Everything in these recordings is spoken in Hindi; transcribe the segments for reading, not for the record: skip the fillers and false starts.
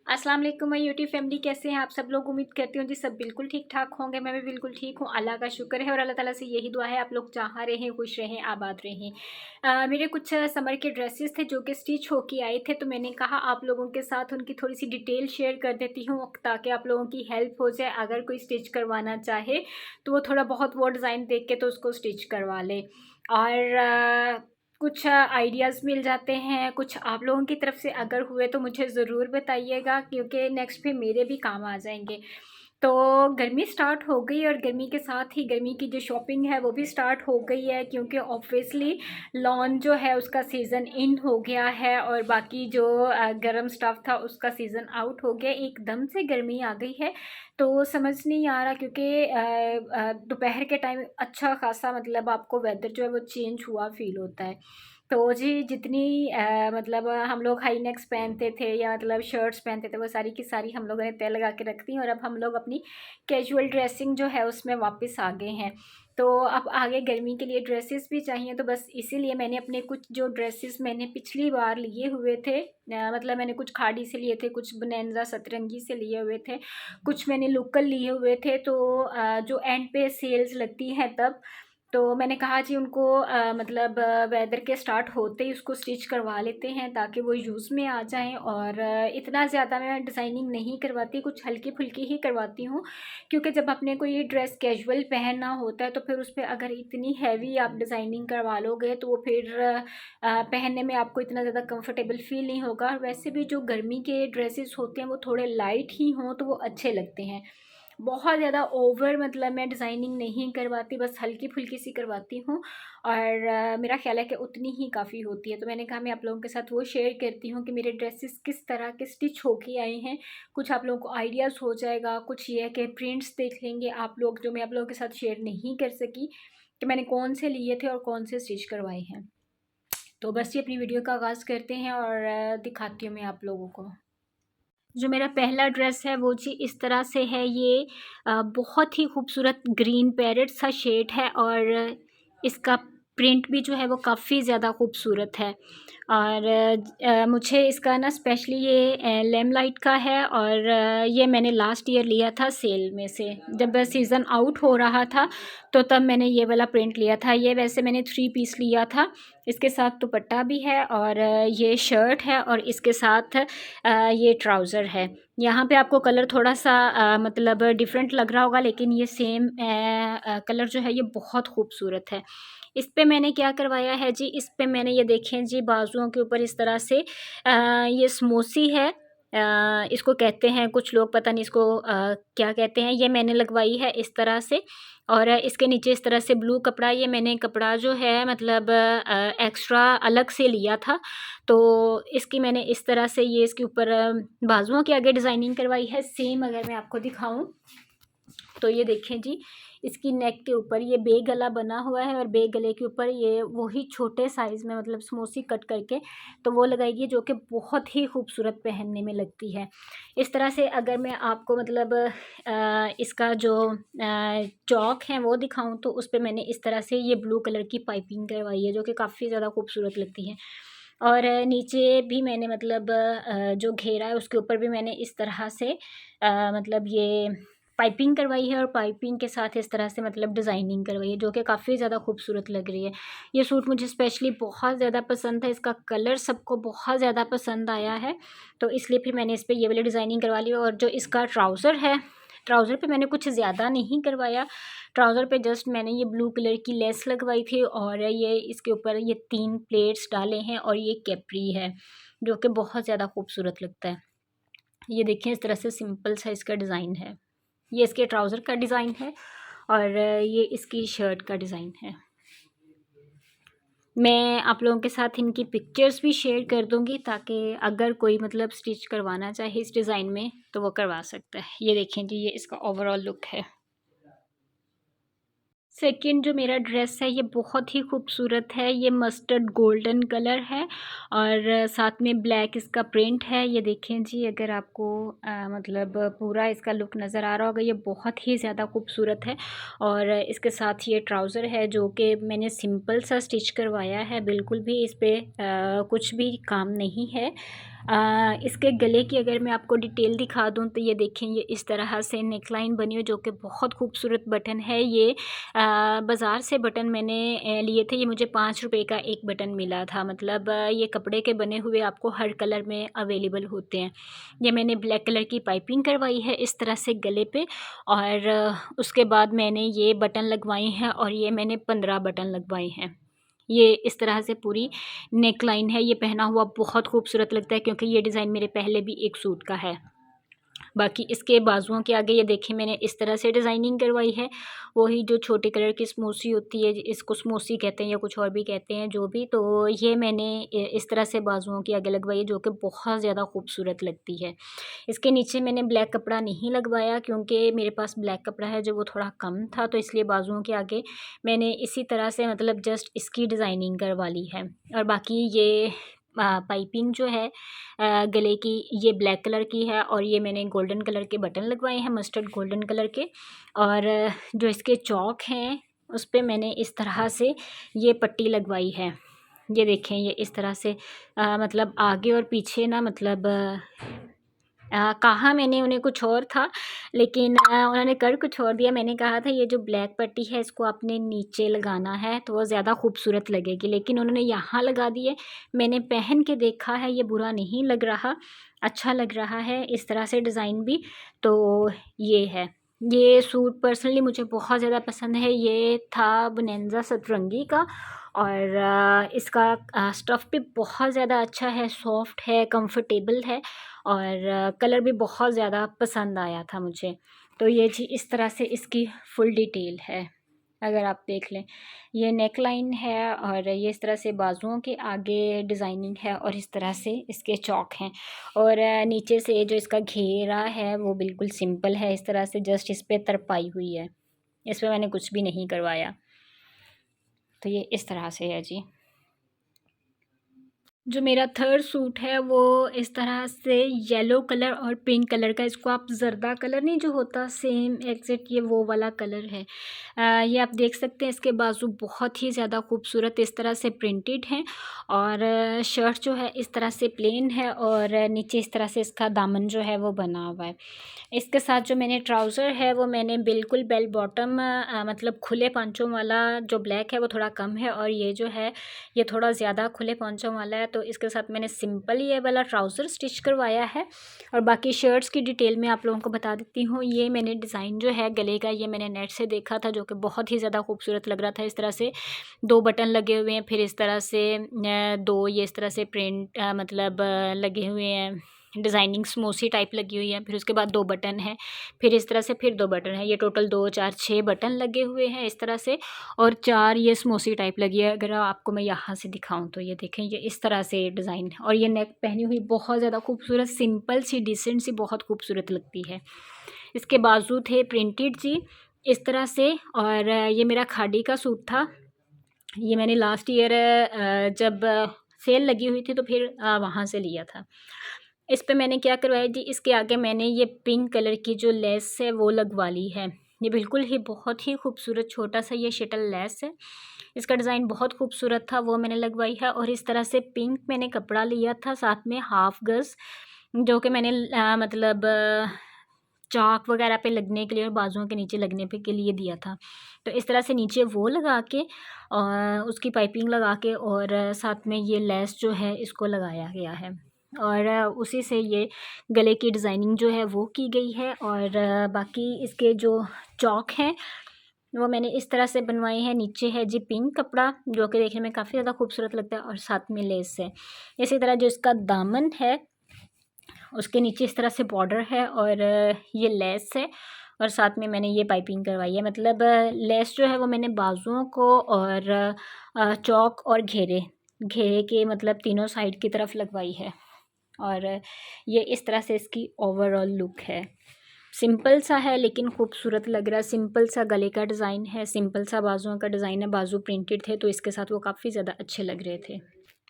अस्सलाम वालेकुम माय यूट्यूब फैमिली, कैसे हैं आप सब लोग। उम्मीद करती हूँ जी सब बिल्कुल ठीक ठाक होंगे। मैं भी बिल्कुल ठीक हूँ, अल्लाह का शुक्र है और अल्लाह ताला से यही दुआ है आप लोग जहाँ रहें खुश रहें आबाद रहें। मेरे कुछ समर के ड्रेसेस थे जो कि स्टिच होके आए थे, तो मैंने कहा आप लोगों के साथ उनकी थोड़ी सी डिटेल शेयर कर देती हूँ ताकि आप लोगों की हेल्प हो जाए। अगर कोई स्टिच करवाना चाहे तो वो थोड़ा बहुत वो डिज़ाइन देख के तो उसको स्टिच करवा ले और कुछ आइडियाज़ मिल जाते हैं। कुछ आप लोगों की तरफ से अगर हुए तो मुझे ज़रूर बताइएगा, क्योंकि नेक्स्ट पे मेरे भी काम आ जाएंगे। तो गर्मी स्टार्ट हो गई और गर्मी के साथ ही गर्मी की जो शॉपिंग है वो भी स्टार्ट हो गई है, क्योंकि ऑब्वियसली लॉन जो है उसका सीज़न इन हो गया है और बाकी जो गर्म स्टफ़ था उसका सीज़न आउट हो गया। एकदम से गर्मी आ गई है तो समझ नहीं आ रहा, क्योंकि दोपहर के टाइम अच्छा खासा मतलब आपको वेदर जो है वो चेंज हुआ फ़ील होता है। तो जी जितनी मतलब हम लोग हाई नेक्स पहनते थे या मतलब शर्ट्स पहनते थे वो सारी की सारी हम लोगों ने तय लगा के रख दी और अब हम लोग अपनी कैजुअल ड्रेसिंग जो है उसमें वापस आ गए हैं। तो अब आगे गर्मी के लिए ड्रेसेस भी चाहिए, तो बस इसीलिए मैंने अपने कुछ जो ड्रेसेस मैंने पिछली बार लिए हुए थे, मतलब मैंने कुछ खाड़ी से लिए थे, कुछ बनैंजा सतरंगी से लिए हुए थे, कुछ मैंने लोकल लिए हुए थे। तो जो एंड पे सेल्स लगती हैं तब तो मैंने कहा जी उनको मतलब वेदर के स्टार्ट होते ही उसको स्टिच करवा लेते हैं ताकि वो यूज़ में आ जाएं। और इतना ज़्यादा मैं डिज़ाइनिंग नहीं करवाती, कुछ हल्की फुल्की ही करवाती हूँ, क्योंकि जब अपने को ये ड्रेस कैजुअल पहनना होता है तो फिर उस पर अगर इतनी हैवी आप डिज़ाइनिंग करवा लोगे तो वो फिर पहनने में आपको इतना ज़्यादा कंफर्टेबल फील नहीं होगा। और वैसे भी जो गर्मी के ड्रेसेस होते हैं वो थोड़े लाइट ही हों तो वो अच्छे लगते हैं। बहुत ज़्यादा ओवर मतलब मैं डिज़ाइनिंग नहीं करवाती, बस हल्की-फुल्की सी करवाती हूँ और मेरा ख़्याल है कि उतनी ही काफ़ी होती है। तो मैंने कहा मैं आप लोगों के साथ वो शेयर करती हूँ कि मेरे ड्रेसेस किस तरह के स्टिच होके आए हैं। कुछ आप लोगों को आइडियाज़ हो जाएगा, कुछ ये है कि प्रिंट्स देख लेंगे आप लोग जो मैं आप लोगों के साथ शेयर नहीं कर सकी कि मैंने कौन से लिए थे और कौन से स्टिच करवाए हैं। तो बस ये अपनी वीडियो का आगाज़ करते हैं और दिखाती हूँ मैं आप लोगों को। जो मेरा पहला ड्रेस है वो जी इस तरह से है। ये बहुत ही खूबसूरत ग्रीन पैरेट सा शेड है और इसका प्रिंट भी जो है वो काफ़ी ज़्यादा खूबसूरत है। और मुझे इसका ना स्पेशली ये लेमलाइट का है और ये मैंने लास्ट ईयर लिया था सेल में से, जब सीज़न आउट हो रहा था तो तब मैंने ये वाला प्रिंट लिया था। ये वैसे मैंने 3 पीस लिया था, इसके साथ दुपट्टा भी है और ये शर्ट है और इसके साथ ये ट्राउज़र है। यहाँ पे आपको कलर थोड़ा-सा मतलब डिफ़रेंट लग रहा होगा, लेकिन ये सेम कलर जो है ये बहुत खूबसूरत है। इस पे मैंने क्या करवाया है जी, इस पे मैंने ये देखें जी बाजुओं के ऊपर इस तरह से ये समोसी है, इसको कहते हैं कुछ लोग, पता नहीं इसको क्या कहते हैं। ये मैंने लगवाई है इस तरह से और इसके नीचे इस तरह से ब्लू कपड़ा, ये मैंने कपड़ा जो है मतलब एक्स्ट्रा अलग से लिया था। तो इसकी मैंने इस तरह से ये इसके ऊपर बाजुओं के आगे डिज़ाइनिंग करवाई है। सेम अगर मैं आपको दिखाऊँ तो ये देखें जी, इसकी नेक के ऊपर ये बे गला बना हुआ है और बे गले के ऊपर ये वही छोटे साइज़ में मतलब समोसी कट करके तो वो लगाएगी, जो कि बहुत ही खूबसूरत पहनने में लगती है। इस तरह से अगर मैं आपको मतलब इसका जो चौक है वो दिखाऊँ तो उस पे मैंने इस तरह से ये ब्लू कलर की पाइपिंग करवाई है, जो कि काफ़ी ज़्यादा खूबसूरत लगती है। और नीचे भी मैंने मतलब जो घेरा है उसके ऊपर भी मैंने इस तरह से मतलब ये पाइपिंग करवाई है और पाइपिंग के साथ इस तरह से मतलब डिज़ाइनिंग करवाई है, जो कि काफ़ी ज़्यादा खूबसूरत लग रही है। ये सूट मुझे स्पेशली बहुत ज़्यादा पसंद है, इसका कलर सबको बहुत ज़्यादा पसंद आया है, तो इसलिए फिर मैंने इस पे ये वाली डिज़ाइनिंग करवा ली। और जो इसका ट्राउज़र है, ट्राउज़र पे मैंने कुछ ज़्यादा नहीं करवाया, ट्राउज़र पे जस्ट मैंने ये ब्लू कलर की लेस लगवाई थी और ये इसके ऊपर ये 3 प्लेट्स डाले हैं और ये कैप्री है, जो कि बहुत ज़्यादा खूबसूरत लगता है। ये देखिए इस तरह से सिंपल सा इसका डिज़ाइन है। ये इसके ट्राउज़र का डिज़ाइन है और ये इसकी शर्ट का डिज़ाइन है। मैं आप लोगों के साथ इनकी पिक्चर्स भी शेयर कर दूँगी ताकि अगर कोई मतलब स्टिच करवाना चाहे इस डिज़ाइन में तो वो करवा सकता है। ये देखें जी, ये इसका ओवरऑल लुक है। सेकंड जो मेरा ड्रेस है ये बहुत ही खूबसूरत है। ये मस्टर्ड गोल्डन कलर है और साथ में ब्लैक इसका प्रिंट है। ये देखें जी, अगर आपको मतलब पूरा इसका लुक नज़र आ रहा होगा, ये बहुत ही ज़्यादा खूबसूरत है। और इसके साथ ये ट्राउज़र है जो कि मैंने सिंपल सा स्टिच करवाया है, बिल्कुल भी इस पे कुछ भी काम नहीं है। इसके गले की अगर मैं आपको डिटेल दिखा दूँ तो ये देखें, ये इस तरह से नेकलाइन बनी हुई जो कि बहुत खूबसूरत बटन है। ये बाज़ार से बटन मैंने लिए थे, ये मुझे 5 रुपए का एक बटन मिला था। मतलब ये कपड़े के बने हुए आपको हर कलर में अवेलेबल होते हैं। ये मैंने ब्लैक कलर की पाइपिंग करवाई है इस तरह से गले पे, और उसके बाद मैंने ये बटन लगवाए हैं, और ये मैंने 15 बटन लगवाए हैं। ये इस तरह से पूरी नेक लाइन है। ये पहना हुआ बहुत खूबसूरत लगता है क्योंकि ये डिज़ाइन मेरे पहले भी एक सूट का है। बाकी इसके बाजुओं के आगे ये देखें, मैंने इस तरह से डिज़ाइनिंग करवाई है। वही जो छोटे कलर की स्मोसी होती है, इसको स्मोसी कहते हैं या कुछ और भी कहते हैं, जो भी। तो ये मैंने इस तरह से बाजुओं के आगे लगवाई है जो कि बहुत ज़्यादा खूबसूरत लगती है। इसके नीचे मैंने ब्लैक कपड़ा नहीं लगवाया क्योंकि मेरे पास ब्लैक कपड़ा है जो वो थोड़ा कम था, तो इसलिए बाजुओं के आगे मैंने इसी तरह से मतलब जस्ट इसकी डिज़ाइनिंग करवा ली है। और बाकी ये पाइपिंग जो है गले की, ये ब्लैक कलर की है, और ये मैंने गोल्डन कलर के बटन लगवाए हैं, मस्टर्ड गोल्डन कलर के। और जो इसके चौक हैं उस पे मैंने इस तरह से ये पट्टी लगवाई है। ये देखें, ये इस तरह से मतलब आगे और पीछे ना, मतलब कहा मैंने उन्हें कुछ और था, लेकिन उन्होंने कर कुछ और दिया। मैंने कहा था ये जो ब्लैक पट्टी है इसको आपने नीचे लगाना है तो वो ज़्यादा खूबसूरत लगेगी, लेकिन उन्होंने यहाँ लगा दी है। मैंने पहन के देखा है, ये बुरा नहीं लग रहा, अच्छा लग रहा है इस तरह से डिज़ाइन भी। तो ये है, ये सूट पर्सनली मुझे बहुत ज़्यादा पसंद है। ये था बोनेंजा सतरंगी का, और इसका स्टफ़ भी बहुत ज़्यादा अच्छा है, सॉफ्ट है, कंफर्टेबल है, और कलर भी बहुत ज़्यादा पसंद आया था मुझे। तो ये जी इस तरह से इसकी फुल डिटेल है, अगर आप देख लें। ये नेक लाइन है, और ये इस तरह से बाजुओं के आगे डिज़ाइनिंग है, और इस तरह से इसके चौक हैं। और नीचे से जो इसका घेरा है वो बिल्कुल सिंपल है, इस तरह से जस्ट इस पर तरपाई हुई है, इस पर मैंने कुछ भी नहीं करवाया। तो ये इस तरह से है जी। जो मेरा थर्ड सूट है वो इस तरह से येलो कलर और पिंक कलर का, इसको आप जर्दा कलर नहीं जो होता सेम एग्जैक्ट, ये वो वाला कलर है। ये आप देख सकते हैं, इसके बाजू बहुत ही ज़्यादा खूबसूरत इस तरह से प्रिंटेड हैं, और शर्ट जो है इस तरह से प्लेन है, और नीचे इस तरह से इसका दामन जो है वो बना हुआ है। इसके साथ जो मैंने ट्राउज़र है वो मैंने बिल्कुल बेल बॉटम मतलब खुले पांचों वाला, जो ब्लैक है वो थोड़ा कम है, और ये जो है ये थोड़ा ज़्यादा खुले पांचों वाला है। तो इसके साथ मैंने सिंपल ये वाला ट्राउज़र स्टिच करवाया है। और बाकी शर्ट्स की डिटेल में आप लोगों को बता देती हूँ। ये मैंने डिज़ाइन जो है गले का, ये मैंने नेट से देखा था जो कि बहुत ही ज़्यादा खूबसूरत लग रहा था। इस तरह से 2 बटन लगे हुए हैं, फिर इस तरह से 2 ये इस तरह से प्रिंट मतलब लगे हुए हैं, डिज़ाइनिंग स्मोसी टाइप लगी हुई है, फिर उसके बाद 2 बटन हैं, फिर इस तरह से फिर 2 बटन हैं। ये टोटल 2 4 6 बटन लगे हुए हैं इस तरह से, और 4 ये स्मोसी टाइप लगी है। अगर आपको मैं यहाँ से दिखाऊँ तो ये देखें, ये इस तरह से डिज़ाइन है, और ये नेक पहनी हुई बहुत ज़्यादा खूबसूरत, सिंपल सी, डिसेंट सी, बहुत खूबसूरत लगती है। इसके बाजू थे प्रिंटेड जी इस तरह से, और ये मेरा खादी का सूट था। ये मैंने लास्ट ईयर जब सेल लगी हुई थी तो फिर वहाँ से लिया था। इस पे मैंने क्या करवाया जी, इसके आगे मैंने ये पिंक कलर की जो लेस है वो लगवा ली है। ये बिल्कुल ही बहुत ही खूबसूरत छोटा सा ये शटल लेस है। इसका डिज़ाइन बहुत खूबसूरत था, वो मैंने लगवाई है। और इस तरह से पिंक मैंने कपड़ा लिया था, साथ में हाफ गज़, जो कि मैंने मतलब चाक वगैरह पे लगने के लिए और बाजुओं के नीचे लगने पे के लिए दिया था। तो इस तरह से नीचे वो लगा के उसकी पाइपिंग लगा के, और साथ में ये लेस जो है इसको लगाया गया है, और उसी से ये गले की डिज़ाइनिंग जो है वो की गई है। और बाकी इसके जो चौक हैं वो मैंने इस तरह से बनवाए हैं। नीचे है जी पिंक कपड़ा जो कि देखने में काफ़ी ज़्यादा खूबसूरत लगता है, और साथ में लेस है। इसी तरह जो इसका दामन है उसके नीचे इस तरह से बॉर्डर है, और ये लेस है, और साथ में मैंने ये पाइपिंग करवाई है। मतलब लेस जो है वो मैंने बाजुओं को और चौक और घेरे घेरे के मतलब तीनों साइड की तरफ लगवाई है। और ये इस तरह से इसकी ओवरऑल लुक है। सिंपल सा है लेकिन खूबसूरत लग रहा है। सिंपल सा गले का डिज़ाइन है, सिंपल सा बाजुओं का डिज़ाइन है, बाजू प्रिंटेड थे तो इसके साथ वो काफ़ी ज़्यादा अच्छे लग रहे थे।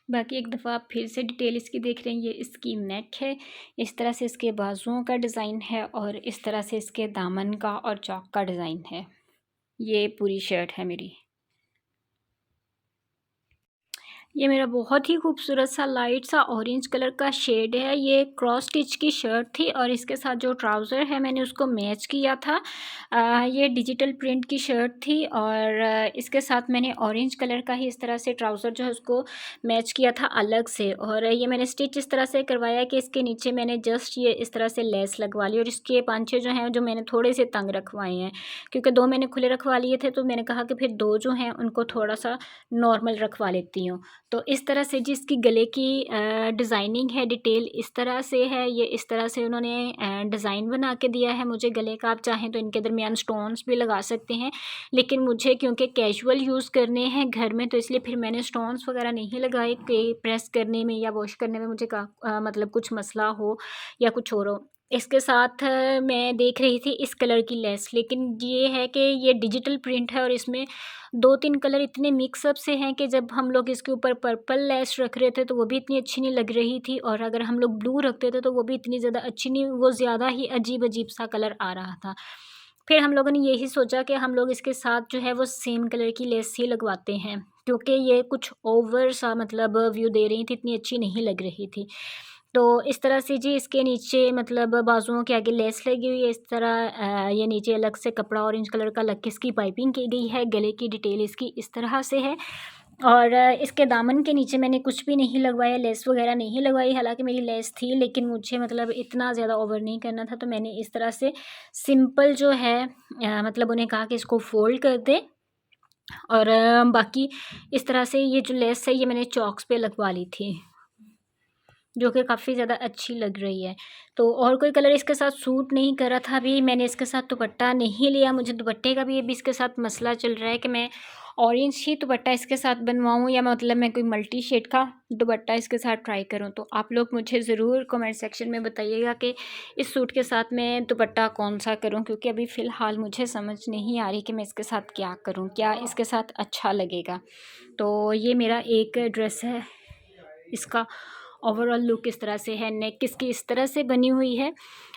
बाकी एक दफ़ा आप फिर से डिटेल इसकी देख रहे हैं। ये इसकी नेक है, इस तरह से इसके बाजुओं का डिज़ाइन है, और इस तरह से इसके दामन का और चौक का डिज़ाइन है। ये पूरी शर्ट है मेरी। ये मेरा बहुत ही खूबसूरत सा लाइट सा ऑरेंज कलर का शेड है। ये क्रॉस स्टिच की शर्ट थी और इसके साथ जो ट्राउज़र है मैंने उसको मैच किया था। ये डिजिटल प्रिंट की शर्ट थी और इसके साथ मैंने ऑरेंज कलर का ही इस तरह से ट्राउज़र जो है उसको मैच किया था अलग से। और ये मैंने स्टिच इस तरह से करवाया कि इसके नीचे मैंने जस्ट ये इस तरह से लेस लगवा ली और इसके पांचे जो हैं जो मैंने थोड़े से तंग रखवाए हैं, क्योंकि 2 मैंने खुले रखवा लिए थे, तो मैंने कहा कि फिर 2 जो हैं उनको थोड़ा सा नॉर्मल रखवा लेती हूँ। तो इस तरह से जिसकी गले की डिज़ाइनिंग है, डिटेल इस तरह से है। ये इस तरह से उन्होंने डिज़ाइन बना के दिया है मुझे गले का। आप चाहें तो इनके दरमियान स्टोन्स भी लगा सकते हैं, लेकिन मुझे क्योंकि कैजुअल यूज़ करने हैं घर में, तो इसलिए फिर मैंने स्टोन्स वगैरह नहीं लगाए कि प्रेस करने में या वॉश करने में मुझे मतलब कुछ मसला हो या कुछ और हो। इसके साथ मैं देख रही थी इस कलर की लेस, लेकिन ये है कि ये डिजिटल प्रिंट है और इसमें 2-3 कलर इतने मिक्सअप से हैं कि जब हम लोग इसके ऊपर पर्पल लेस रख रहे थे तो वो भी इतनी अच्छी नहीं लग रही थी, और अगर हम लोग ब्लू रखते थे तो वो भी इतनी ज़्यादा अच्छी नहीं, वो ज़्यादा ही अजीब-अजीब सा कलर आ रहा था। फिर हम लोगों ने यही सोचा कि हम लोग इसके साथ जो है वो सेम कलर की लेस ही लगवाते हैं, क्योंकि ये कुछ ओवर सा मतलब व्यू दे रही थी, इतनी अच्छी नहीं लग रही थी। तो इस तरह से जी इसके नीचे मतलब बाजुओं के आगे लेस लगी हुई है इस तरह। ये नीचे अलग से कपड़ा ऑरेंज कलर का लग के इसकी पाइपिंग की गई है। गले की डिटेल इसकी इस तरह से है और इसके दामन के नीचे मैंने कुछ भी नहीं लगवाया, लेस वगैरह नहीं लगवाई। हालाँकि मेरी लेस थी, लेकिन मुझे मतलब इतना ज़्यादा ओवर नहीं करना था, तो मैंने इस तरह से सिंपल जो है मतलब उन्हें कहा कि इसको फ़ोल्ड कर दें और बाकी इस तरह से ये जो लेस है ये मैंने चॉक्स पे लगवा ली थी, जो कि काफ़ी ज़्यादा अच्छी लग रही है। तो और कोई कलर इसके साथ सूट नहीं कर रहा था। अभी मैंने इसके साथ दुपट्टा नहीं लिया, मुझे दुपट्टे का भी अभी इसके साथ मसला चल रहा है कि मैं ऑरेंज ही दुपट्टा इसके साथ बनवाऊँ या मतलब मैं कोई मल्टी शेड का दुपट्टा इसके साथ ट्राई करूँ। तो आप लोग मुझे ज़रूर कमेंट सेक्शन में बताइएगा कि इस सूट के साथ मैं दुपट्टा कौन-सा करूँ, क्योंकि अभी फ़िलहाल मुझे समझ नहीं आ रही कि मैं इसके साथ क्या करूँ, क्या इसके साथ अच्छा लगेगा। तो ये मेरा एक ड्रेस है, इसका ओवरऑल लुक इस तरह से है। नेक इसकी इस तरह से बनी हुई है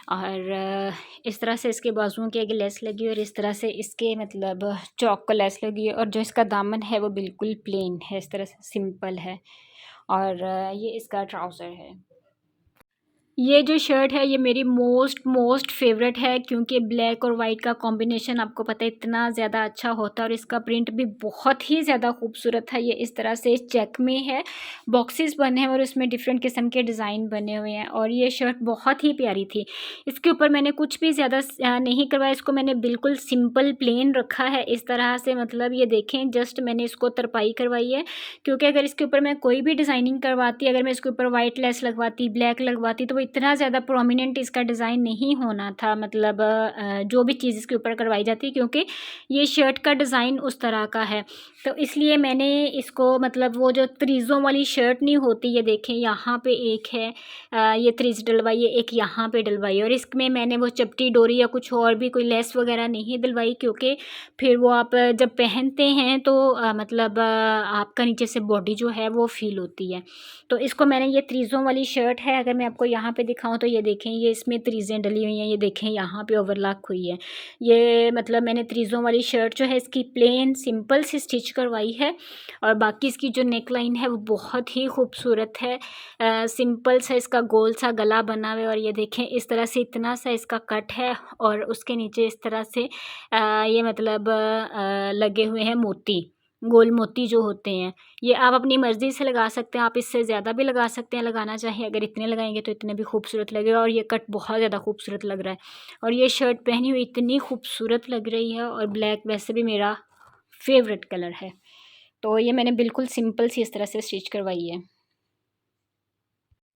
और इस तरह से इसके बाजुओं के आगे लेस लगी है और इस तरह से इसके मतलब चौक को लेस लगी है और जो इसका दामन है वो बिल्कुल प्लेन है, इस तरह से सिंपल है और ये इसका ट्राउज़र है। ये जो शर्ट है ये मेरी मोस्ट मोस्ट फेवरेट है, क्योंकि ब्लैक और वाइट का कॉम्बिनेशन आपको पता है इतना ज़्यादा अच्छा होता है और इसका प्रिंट भी बहुत ही ज़्यादा खूबसूरत है। ये इस तरह से चेक में है, बॉक्सेस बने हैं और उसमें डिफरेंट किस्म के डिज़ाइन बने हुए हैं और ये शर्ट बहुत ही प्यारी थी। इसके ऊपर मैंने कुछ भी ज़्यादा नहीं करवाया, इसको मैंने बिल्कुल सिंपल प्लेन रखा है इस तरह से। मतलब ये देखें, जस्ट मैंने इसको तरपाई करवाई है, क्योंकि अगर इसके ऊपर मैं कोई भी डिज़ाइनिंग करवाती, अगर मैं इसके ऊपर वाइट लेस लगवाती, ब्लैक लगवाती, तो वो इतना ज़्यादा प्रोमिनेंट इसका डिज़ाइन नहीं होना था। मतलब जो भी चीज़ इसके ऊपर करवाई जाती है, क्योंकि ये शर्ट का डिज़ाइन उस तरह का है, तो इसलिए मैंने इसको मतलब वो जो तरीज़ों वाली शर्ट नहीं होती, ये देखें यहाँ पे एक है, ये तरीज़ डलवाई है, एक यहाँ पे डलवाई है और इसमें मैंने वो चपटी डोरी या कुछ और भी कोई लेस वगैरह नहीं डलवाई, क्योंकि फिर वो आप जब पहनते हैं तो मतलब आपका नीचे से बॉडी जो है वो फ़ील होती है। तो इसको मैंने, ये तरीज़ों वाली शर्ट है, अगर मैं आपको यहाँ पे दिखाऊँ तो ये देखें, ये इसमें तरीज़ें डली हुई हैं, ये देखें यहाँ पे ओवरलॉक हुई है। ये मतलब मैंने तरीज़ों वाली शर्ट जो है इसकी प्लेन सिंपल सी स्टिच करवाई है और बाकी इसकी जो नेक लाइन है वो बहुत ही खूबसूरत है। सिंपल सा इसका गोल सा गला बना हुआ है और ये देखें इस तरह से इतना सा इसका कट है और उसके नीचे इस तरह से ये मतलब लगे हुए हैं मोती, गोल मोती जो होते हैं। ये आप अपनी मर्ज़ी से लगा सकते हैं, आप इससे ज़्यादा भी लगा सकते हैं लगाना चाहें। अगर इतने लगाएंगे तो इतने भी खूबसूरत लगेगा और ये कट बहुत ज़्यादा खूबसूरत लग रहा है और ये शर्ट पहनी हुई इतनी खूबसूरत लग रही है और ब्लैक वैसे भी मेरा फेवरेट कलर है। तो ये मैंने बिल्कुल सिंपल सी इस तरह से स्टिच करवाई है।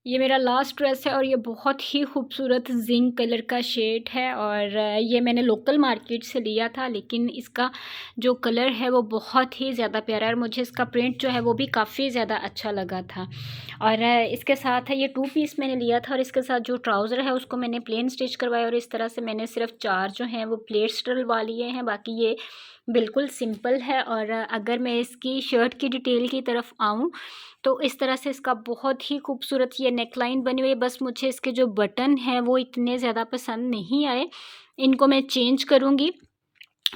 ये मेरा लास्ट ड्रेस है और ये बहुत ही खूबसूरत जिंक कलर का शेड है और ये मैंने लोकल मार्केट से लिया था, लेकिन इसका जो कलर है वो बहुत ही ज़्यादा प्यारा है और मुझे इसका प्रिंट जो है वो भी काफ़ी ज़्यादा अच्छा लगा था। और इसके साथ है, ये 2 पीस मैंने लिया था और इसके साथ जो ट्राउज़र है उसको मैंने प्लेन स्टिच करवाया और इस तरह से मैंने सिर्फ 4 जो हैं वो प्लेट्स डलवा लिए हैं, बाकी ये बिल्कुल सिंपल है। और अगर मैं इसकी शर्ट की डिटेल की तरफ आऊँ तो इस तरह से इसका बहुत ही खूबसूरत ये नेकलाइन बनी हुई है। बस मुझे इसके जो बटन हैं वो इतने ज़्यादा पसंद नहीं आए, इनको मैं चेंज करूँगी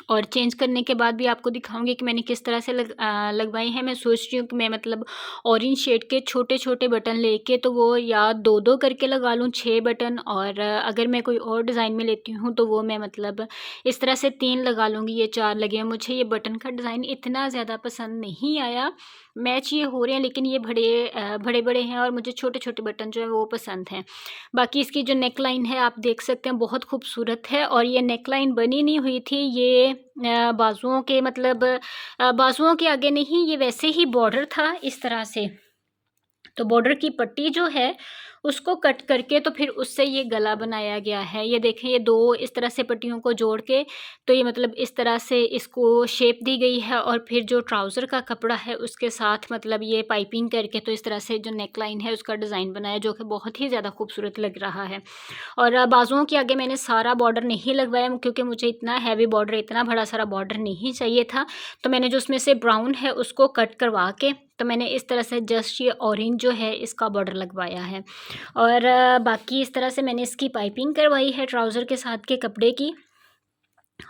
और चेंज करने के बाद भी आपको दिखाऊंगी कि मैंने किस तरह से लगवाई हैं। मैं सोच रही हूँ कि मैं मतलब ऑरेंज शेड के छोटे छोटे बटन लेके तो वो या दो दो करके लगा लूँ 6 बटन, और अगर मैं कोई और डिज़ाइन में लेती हूँ तो वो मैं मतलब इस तरह से 3 लगा लूँगी। ये 4 लगे हैं। मुझे ये बटन का डिज़ाइन इतना ज़्यादा पसंद नहीं आया। मैच ये हो रहे हैं लेकिन ये बड़े बड़े हैं और मुझे छोटे छोटे बटन जो है वो पसंद हैं। बाकी इसकी जो नेक लाइन है आप देख सकते हैं, बहुत खूबसूरत है। और ये नेक लाइन बनी नहीं हुई थी, ये बाजुओं के मतलब बाजुओं के आगे नहीं, ये वैसे ही बॉर्डर था इस तरह से। तो बॉर्डर की पट्टी जो है उसको कट करके तो फिर उससे ये गला बनाया गया है। ये देखें, ये दो इस तरह से पट्टियों को जोड़ के तो ये मतलब इस तरह से इसको शेप दी गई है, और फिर जो ट्राउज़र का कपड़ा है उसके साथ मतलब ये पाइपिंग करके तो इस तरह से जो नेक लाइन है उसका डिज़ाइन बनाया, जो कि बहुत ही ज़्यादा खूबसूरत लग रहा है। और बाजुओं के आगे मैंने सारा बॉर्डर नहीं लगवाया क्योंकि मुझे इतना हैवी बॉर्डर, इतना बड़ा सारा बॉर्डर नहीं चाहिए था। तो मैंने जो उसमें से ब्राउन है उसको कट करवा के तो मैंने इस तरह से जस्ट ये ऑरेंज जो है इसका बॉर्डर लगवाया है। और बाकी इस तरह से मैंने इसकी पाइपिंग करवाई है ट्राउज़र के साथ के कपड़े की।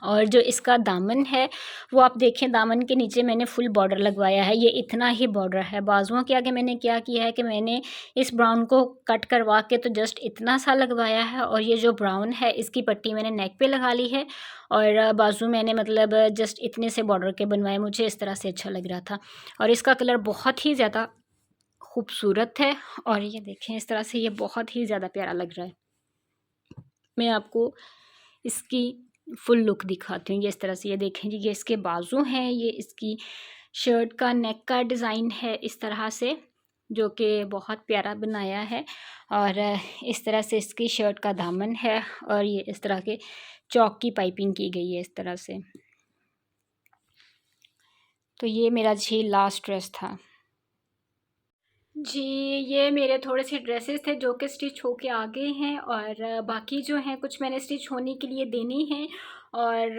और जो इसका दामन है वो आप देखें, दामन के नीचे मैंने फुल बॉर्डर लगवाया है। ये इतना ही बॉर्डर है। बाजुओं के आगे मैंने क्या किया है कि मैंने इस ब्राउन को कट करवा के तो जस्ट इतना सा लगवाया है, और ये जो ब्राउन है इसकी पट्टी मैंने नेक पे लगा ली है, और बाजू मैंने मतलब जस्ट इतने से बॉर्डर के बनवाए। मुझे इस तरह से अच्छा लग रहा था, और इसका कलर बहुत ही ज़्यादा खूबसूरत है। और ये देखें इस तरह से ये बहुत ही ज़्यादा प्यारा लग रहा है। मैं आपको इसकी फुल लुक दिखाती हूँ। ये इस तरह से, ये देखें जी, ये इसके बाजू हैं, ये इसकी शर्ट का नेक का डिज़ाइन है इस तरह से, जो कि बहुत प्यारा बनाया है। और इस तरह से इसकी शर्ट का दामन है, और ये इस तरह के चौक की पाइपिंग की गई है इस तरह से। तो ये मेरा जी लास्ट ड्रेस था जी। ये मेरे थोड़े से ड्रेसेस थे जो कि स्टिच होके आ गए हैं, और बाकी जो हैं कुछ मैंने स्टिच होने के लिए देने हैं, और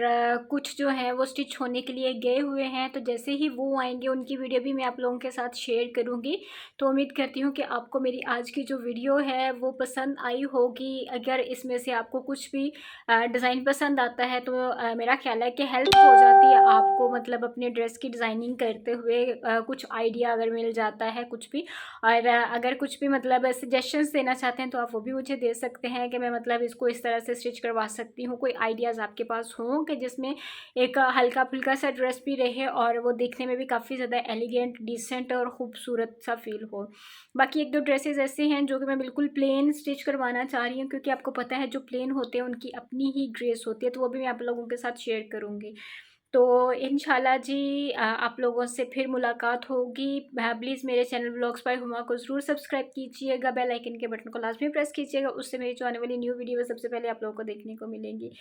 कुछ जो हैं वो स्टिच होने के लिए गए हुए हैं। तो जैसे ही वो आएंगे उनकी वीडियो भी मैं आप लोगों के साथ शेयर करूंगी। तो उम्मीद करती हूँ कि आपको मेरी आज की जो वीडियो है वो पसंद आई होगी। अगर इसमें से आपको कुछ भी डिज़ाइन पसंद आता है तो मेरा ख्याल है कि हेल्प हो जाती है आपको, मतलब अपने ड्रेस की डिज़ाइनिंग करते हुए कुछ आइडिया अगर मिल जाता है कुछ भी। और अगर कुछ भी मतलब सजेशंस देना चाहते हैं तो आप वो भी मुझे दे सकते हैं कि मैं मतलब इसको इस तरह से स्टिच करवा सकती हूँ। कोई आइडियाज़ आपके पास हों कि जिसमें एक हल्का फुल्का सा ड्रेस भी रहे और वो देखने में भी काफ़ी ज़्यादा एलिगेंट, डिसेंट और ख़ूबसूरत सा फील हो। बाकी एक दो ड्रेसेस ऐसे हैं जो कि मैं बिल्कुल प्लेन स्टिच करवाना चाह रही हूँ, क्योंकि आपको पता है जो प्लेन होते हैं उनकी अपनी ही ग्रेस होती है। तो वो भी मैं आप लोगों के साथ शेयर करूँगी। तो इंशाल्लाह जी आप लोगों से फिर मुलाकात होगी। प्लीज़ मेरे चैनल व्लॉग्स बाय हुमा को ज़रूर सब्सक्राइब कीजिएगा, बेल आइकन के बटन को लाजमी प्रेस कीजिएगा, उससे मेरी जो आने वाली न्यू वीडियो सबसे पहले आप लोगों को देखने को मिलेंगी।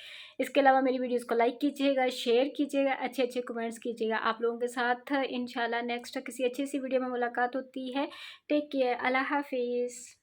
इसके अलावा मेरी वीडियोज़ को लाइक कीजिएगा, शेयर कीजिएगा, अच्छे अच्छे कमेंट्स कीजिएगा। आप लोगों के साथ इंशाल्लाह नेक्स्ट किसी अच्छी सी वीडियो में मुलाकात होती है। टेक केयर, अल्लाह हाफिज़।